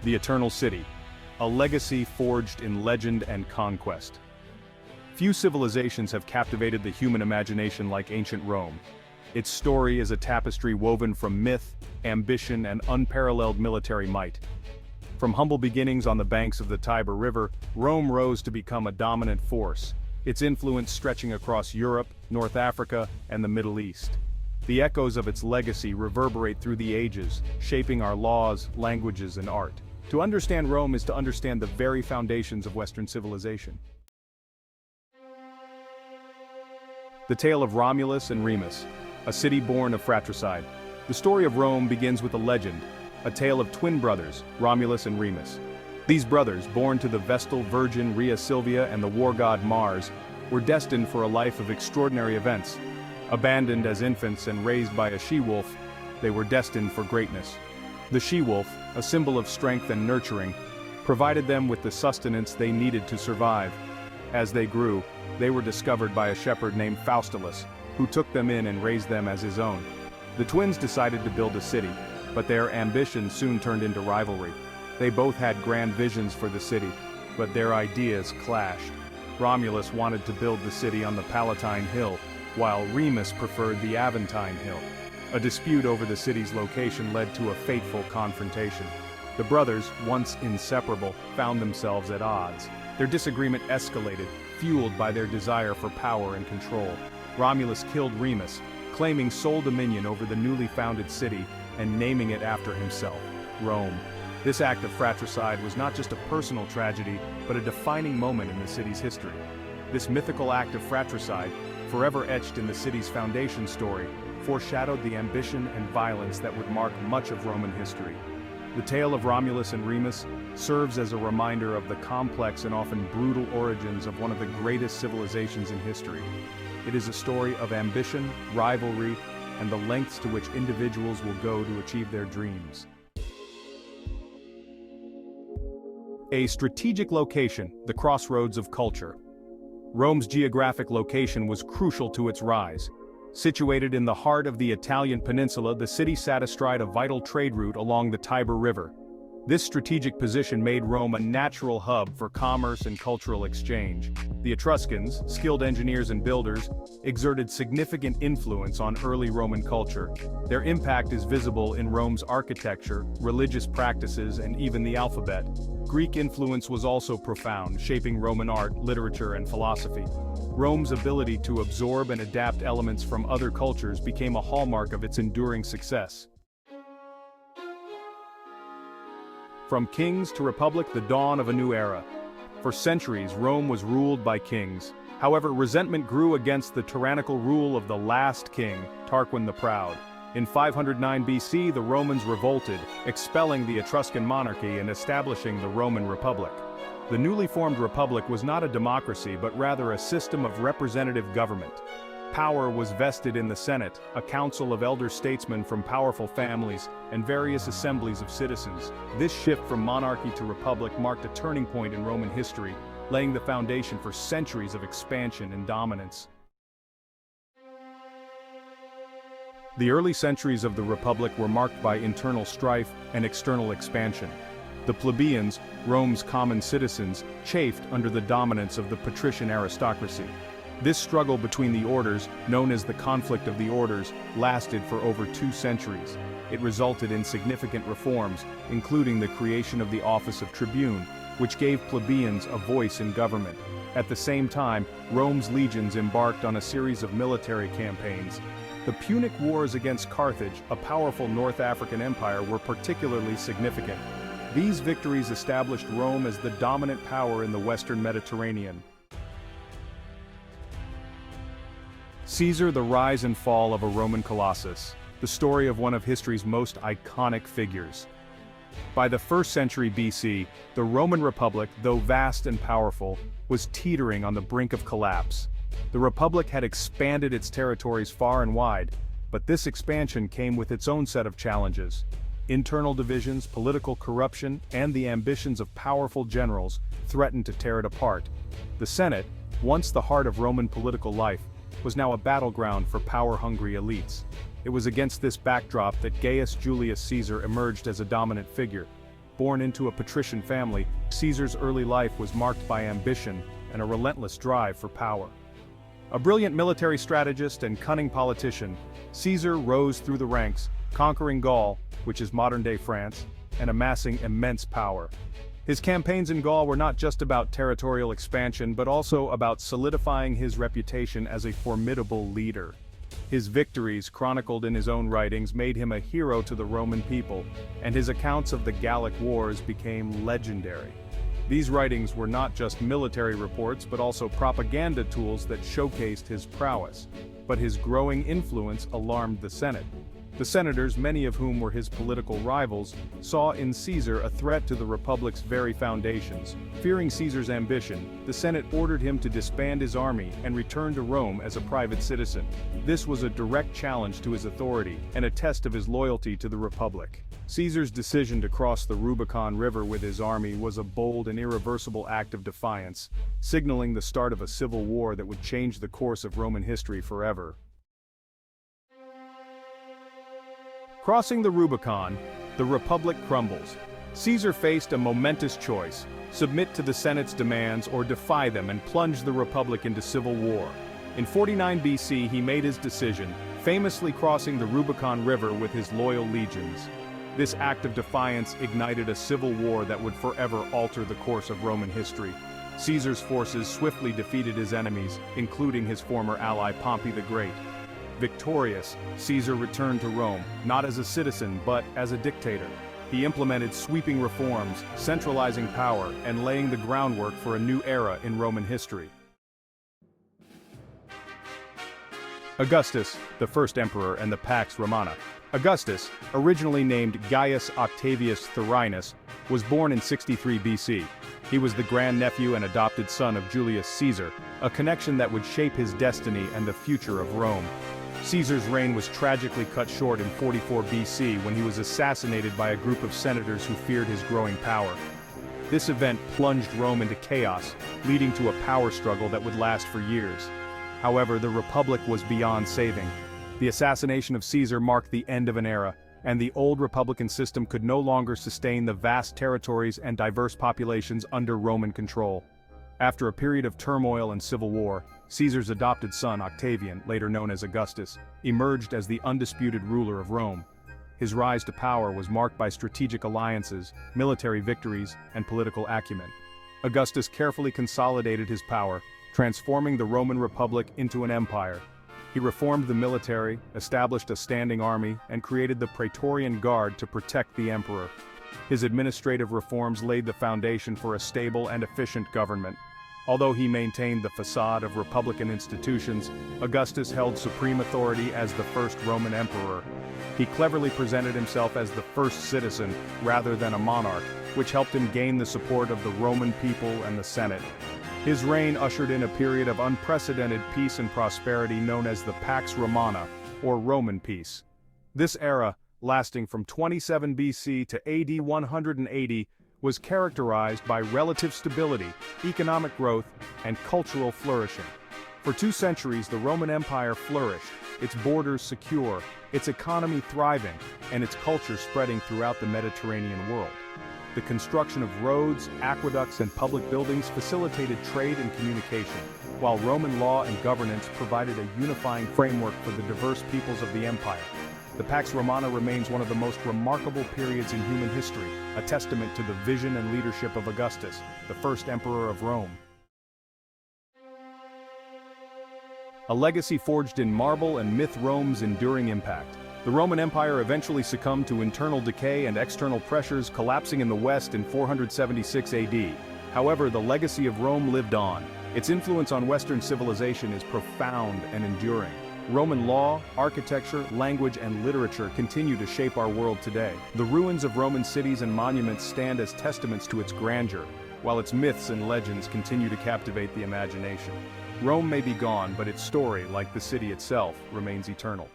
The Eternal City, a legacy forged in legend and conquest. Few civilizations have captivated the human imagination like ancient Rome. Its story is a tapestry woven from myth, ambition, and unparalleled military might. From humble beginnings on the banks of the Tiber River, Rome rose to become a dominant force, its influence stretching across Europe, North Africa, and the Middle East. The echoes of its legacy reverberate through the ages, shaping our laws, languages, and art. To understand Rome is to understand the very foundations of Western civilization. The tale of Romulus and Remus, a city born of fratricide. The story of Rome begins with a legend, a tale of twin brothers, Romulus and Remus. These brothers, born to the Vestal Virgin Rhea Silvia and the war god Mars, were destined for a life of extraordinary events. Abandoned as infants and raised by a she-wolf, they were destined for greatness. The she-wolf, a symbol of strength and nurturing, provided them with the sustenance they needed to survive. As they grew, they were discovered by a shepherd named Faustulus, who took them in and raised them as his own. The twins decided to build a city, but their ambition soon turned into rivalry. They both had grand visions for the city, but their ideas clashed. Romulus wanted to build the city on the Palatine Hill, while Remus preferred the Aventine Hill. A dispute over the city's location led to a fateful confrontation. The brothers, once inseparable, found themselves at odds. Their disagreement escalated, fueled by their desire for power and control. Romulus killed Remus, claiming sole dominion over the newly founded city and naming it after himself, Rome. This act of fratricide was not just a personal tragedy, but a defining moment in the city's history. This mythical act of fratricide, forever etched in the city's foundation story, foreshadowed the ambition and violence that would mark much of Roman history. The tale of Romulus and Remus serves as a reminder of the complex and often brutal origins of one of the greatest civilizations in history. It is a story of ambition, rivalry, and the lengths to which individuals will go to achieve their dreams. A strategic location, the crossroads of culture. Rome's geographic location was crucial to its rise. Situated in the heart of the Italian peninsula, the city sat astride a vital trade route along the Tiber River. This strategic position made Rome a natural hub for commerce and cultural exchange. The Etruscans, skilled engineers and builders, exerted significant influence on early Roman culture. Their impact is visible in Rome's architecture, religious practices, and even the alphabet. Greek influence was also profound, shaping Roman art, literature, and philosophy. Rome's ability to absorb and adapt elements from other cultures became a hallmark of its enduring success. From kings to republic, the dawn of a new era. For centuries, Rome was ruled by kings. However, resentment grew against the tyrannical rule of the last king, Tarquin the Proud. In 509 BC, the Romans revolted, expelling the Etruscan monarchy and establishing the Roman Republic. The newly formed republic was not a democracy but rather a system of representative government. Power was vested in the Senate, a council of elder statesmen from powerful families, and various assemblies of citizens. This shift from monarchy to republic marked a turning point in Roman history, laying the foundation for centuries of expansion and dominance. The early centuries of the Republic were marked by internal strife and external expansion. The plebeians, Rome's common citizens, chafed under the dominance of the patrician aristocracy. This struggle between the orders, known as the conflict of the orders, lasted for over 2 centuries. It resulted in significant reforms, including the creation of the office of tribune, which gave plebeians a voice in government. At the same time, Rome's legions embarked on a series of military campaigns. The Punic Wars against Carthage, a powerful North African empire, were particularly significant. These victories established Rome as the dominant power in the Western Mediterranean. Caesar, the rise and fall of a Roman colossus, the story of one of history's most iconic figures. By the 1st century BC, the Roman Republic, though vast and powerful, was teetering on the brink of collapse. The Republic had expanded its territories far and wide, but this expansion came with its own set of challenges. Internal divisions, political corruption, and the ambitions of powerful generals threatened to tear it apart. The Senate, once the heart of Roman political life, was now a battleground for power-hungry elites. It was against this backdrop that Gaius Julius Caesar emerged as a dominant figure. Born into a patrician family, Caesar's early life was marked by ambition and a relentless drive for power. A brilliant military strategist and cunning politician, Caesar rose through the ranks, conquering Gaul, which is modern-day France, and amassing immense power. His campaigns in Gaul were not just about territorial expansion but also about solidifying his reputation as a formidable leader. His victories, chronicled in his own writings, made him a hero to the Roman people, and his accounts of the Gallic Wars became legendary. These writings were not just military reports but also propaganda tools that showcased his prowess. But his growing influence alarmed the Senate. The senators, many of whom were his political rivals, saw in Caesar a threat to the Republic's very foundations. Fearing Caesar's ambition, the Senate ordered him to disband his army and return to Rome as a private citizen. This was a direct challenge to his authority and a test of his loyalty to the Republic. Caesar's decision to cross the Rubicon River with his army was a bold and irreversible act of defiance, signaling the start of a civil war that would change the course of Roman history forever. Crossing the Rubicon, the Republic crumbles. Caesar faced a momentous choice: submit to the Senate's demands or defy them and plunge the Republic into civil war. In 49 BC he made his decision, famously crossing the Rubicon River with his loyal legions. This act of defiance ignited a civil war that would forever alter the course of Roman history. Caesar's forces swiftly defeated his enemies, including his former ally Pompey the Great. Victorious, Caesar returned to Rome, not as a citizen but as a dictator. He implemented sweeping reforms, centralizing power, and laying the groundwork for a new era in Roman history. Augustus, the first emperor and the Pax Romana. Augustus, originally named Gaius Octavius Thurinus, was born in 63 BC. He was the grandnephew and adopted son of Julius Caesar, a connection that would shape his destiny and the future of Rome. Caesar's reign was tragically cut short in 44 BC when he was assassinated by a group of senators who feared his growing power. This event plunged Rome into chaos, leading to a power struggle that would last for years. However, the Republic was beyond saving. The assassination of Caesar marked the end of an era, and the old republican system could no longer sustain the vast territories and diverse populations under Roman control. After a period of turmoil and civil war, Caesar's adopted son Octavian, later known as Augustus, emerged as the undisputed ruler of Rome. His rise to power was marked by strategic alliances, military victories, and political acumen. Augustus carefully consolidated his power, transforming the Roman Republic into an empire. He reformed the military, established a standing army, and created the Praetorian Guard to protect the emperor. His administrative reforms laid the foundation for a stable and efficient government. Although he maintained the facade of republican institutions, Augustus held supreme authority as the first Roman emperor. He cleverly presented himself as the first citizen rather than a monarch, which helped him gain the support of the Roman people and the Senate. His reign ushered in a period of unprecedented peace and prosperity known as the Pax Romana, or Roman peace. This era, lasting from 27 BC to AD 180, was characterized by relative stability, economic growth, and cultural flourishing. For 2 centuries, the Roman Empire flourished, its borders secure, its economy thriving, and its culture spreading throughout the Mediterranean world. The construction of roads, aqueducts, and public buildings facilitated trade and communication, while Roman law and governance provided a unifying framework for the diverse peoples of the empire. The Pax Romana remains one of the most remarkable periods in human history, a testament to the vision and leadership of Augustus, the first emperor of Rome. A legacy forged in marble and myth Rome's enduring impact. The Roman Empire eventually succumbed to internal decay and external pressures, collapsing in the West in 476 AD. However, the legacy of Rome lived on. Its influence on Western civilization is profound and enduring. Roman law, architecture, language, and literature continue to shape our world today. The ruins of Roman cities and monuments stand as testaments to its grandeur, while its myths and legends continue to captivate the imagination. Rome may be gone, but its story, like the city itself, remains eternal.